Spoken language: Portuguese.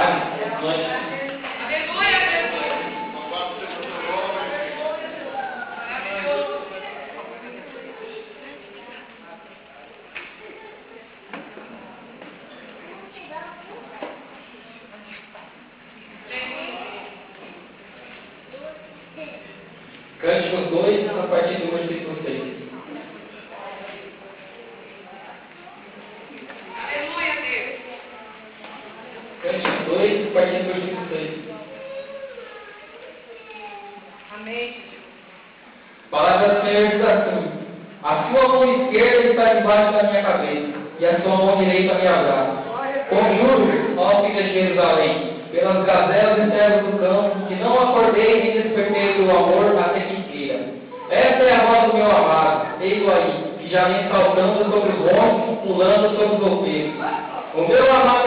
trabalho. Cânticos 2, a partir do versículo 6. Aleluia, Deus. Cânticos 2, a partir do versículo 6. Amém. Palavra do Senhor diz assim: a sua mão esquerda está debaixo da minha cabeça, e a sua mão direita me abraça. Conjuro, ó filha de Jerusalém, pelas gazelas e servos do campo, que não acordei nem despertei do amor até que queira. Essa é a voz do meu amado, eis-o aí, que já vem saltando sobre os montes, pulando sobre os outeiros. O meu amado